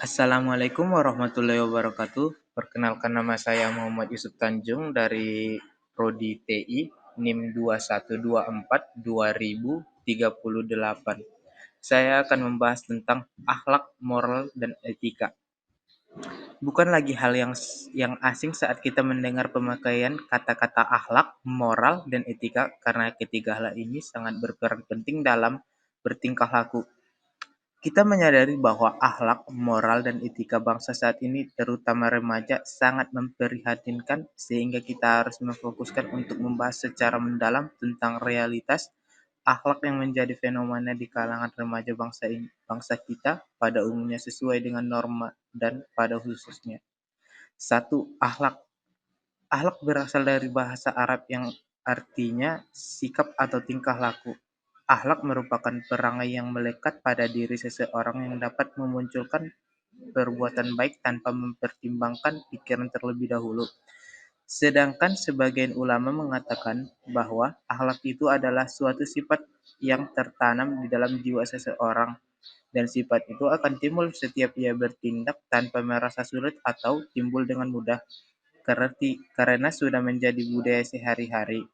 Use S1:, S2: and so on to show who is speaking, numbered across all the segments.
S1: Assalamualaikum warahmatullahi wabarakatuh. Perkenalkan nama saya Muhammad Yusuf Tanjung dari Prodi TI NIM 2124-2038. Saya akan membahas tentang akhlak, moral, dan etika. Bukan lagi hal yang asing saat kita mendengar pemakaian kata-kata akhlak, moral, dan etika karena ketiga hal ini sangat berperan penting dalam bertingkah laku. Kita menyadari bahwa akhlak, moral, dan etika bangsa saat ini, terutama remaja, sangat memprihatinkan sehingga kita harus memfokuskan untuk membahas secara mendalam tentang realitas akhlak yang menjadi fenomena di kalangan remaja bangsa kita pada umumnya sesuai dengan norma dan pada khususnya. Satu, akhlak. Akhlak berasal dari bahasa Arab yang artinya sikap atau tingkah laku. Akhlak merupakan perangai yang melekat pada diri seseorang yang dapat memunculkan perbuatan baik tanpa mempertimbangkan pikiran terlebih dahulu. Sedangkan sebagian ulama mengatakan bahwa akhlak itu adalah suatu sifat yang tertanam di dalam jiwa seseorang, dan sifat itu akan timbul setiap ia bertindak tanpa merasa sulit atau timbul dengan mudah, karena sudah menjadi budaya sehari-hari.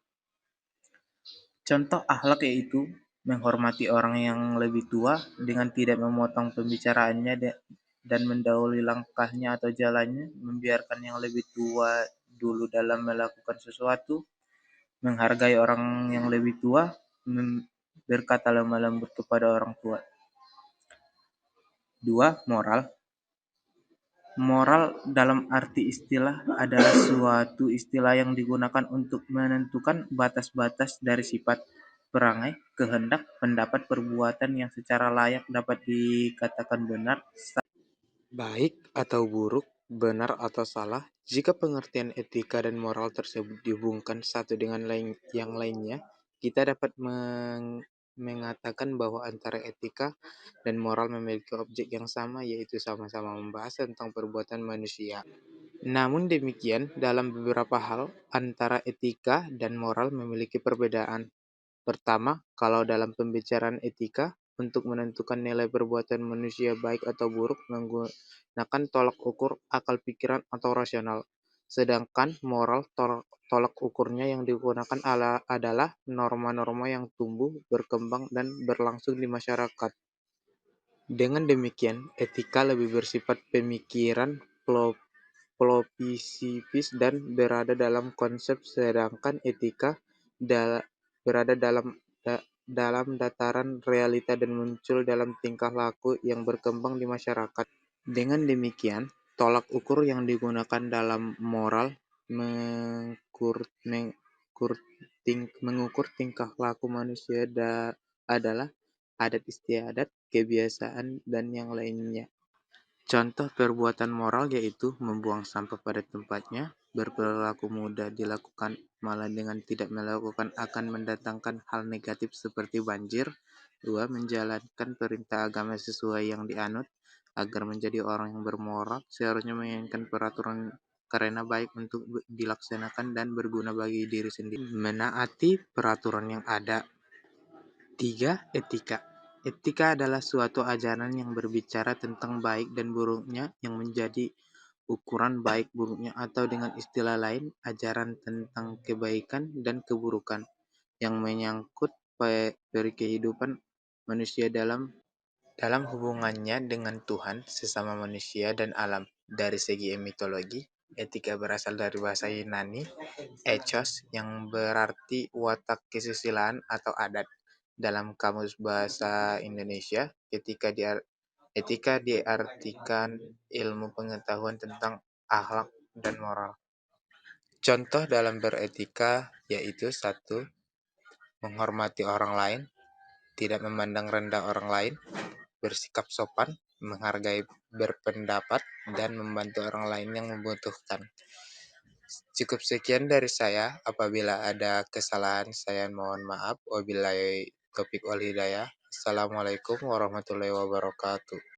S1: Contoh akhlak yaitu menghormati orang yang lebih tua dengan tidak memotong pembicaraannya dan mendahului langkahnya atau jalannya, membiarkan yang lebih tua dulu dalam melakukan sesuatu, menghargai orang yang lebih tua, berkata lemah lembut kepada orang tua. Dua, moral. Moral dalam arti istilah adalah suatu istilah yang digunakan untuk menentukan batas-batas dari sifat, perangai, kehendak, pendapat, perbuatan yang secara layak dapat dikatakan benar, baik atau buruk, benar atau salah. Jika pengertian etika dan moral tersebut dihubungkan satu dengan yang lainnya, kita dapat mengatakan bahwa antara etika dan moral memiliki objek yang sama, yaitu sama-sama membahas tentang perbuatan manusia. Namun demikian, dalam beberapa hal, antara etika dan moral memiliki perbedaan. Pertama, kalau dalam pembicaraan etika, untuk menentukan nilai perbuatan manusia baik atau buruk menggunakan tolak ukur akal pikiran atau rasional. Sedangkan moral tolak ukurnya yang digunakan adalah norma-norma yang tumbuh, berkembang, dan berlangsung di masyarakat. Dengan demikian, etika lebih bersifat pemikiran filosofis dan berada dalam konsep, sedangkan etika berada dalam dataran realita dan muncul dalam tingkah laku yang berkembang di masyarakat. Dengan demikian, tolak ukur yang digunakan dalam moral mengukur tingkah laku manusia adalah adat istiadat, kebiasaan, dan yang lainnya. Contoh perbuatan moral yaitu membuang sampah pada tempatnya, berperilaku mudah dilakukan malah dengan tidak melakukan akan mendatangkan hal negatif seperti banjir. 2. Menjalankan perintah agama sesuai yang dianut. Agar menjadi orang yang bermoral, seharusnya menginginkan peraturan karena baik untuk dilaksanakan dan berguna bagi diri sendiri. Menaati peraturan yang ada. 3. Etika. Etika adalah suatu ajaran yang berbicara tentang baik dan buruknya yang menjadi ukuran baik buruknya, atau dengan istilah lain, ajaran tentang kebaikan dan keburukan yang menyangkut kehidupan manusia dalam hubungannya dengan Tuhan, sesama manusia, dan alam. Dari segi mitologi, etika berasal dari bahasa Yunani, ethos, yang berarti watak kesusilaan atau adat. Dalam Kamus Bahasa Indonesia, etika diartikan ilmu pengetahuan tentang akhlak dan moral. Contoh dalam beretika yaitu 1. Menghormati orang lain, tidak memandang rendah orang lain, bersikap sopan, menghargai berpendapat, dan membantu orang lain yang membutuhkan. Cukup sekian dari saya. Apabila ada kesalahan, saya mohon maaf. Wabillahi taufiq wal hidayah. Assalamualaikum warahmatullahi wabarakatuh.